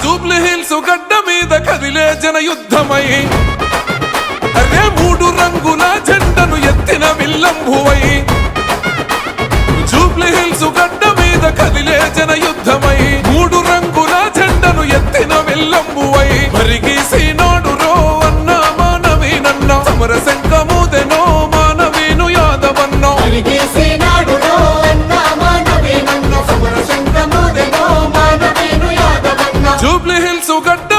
Jubilee hills గడ్డ మీద కదిలే జన యుద్ధమై అరే మూడు రంగుల జెండను ఎత్తిన విల్లంబువై జూబ్లీ హిల్స్ గడ్డ మీద కదిలే జన యుద్ధమై మూడు రంగుల జెండను ఎత్తిన విల్లంబువై మరిగీసినాడు రో అన్న మానవీనన్న సమర శంఖమూదెనో మానవీను యాదవన్న జూబ్లీ హిల్స్ గడ్డ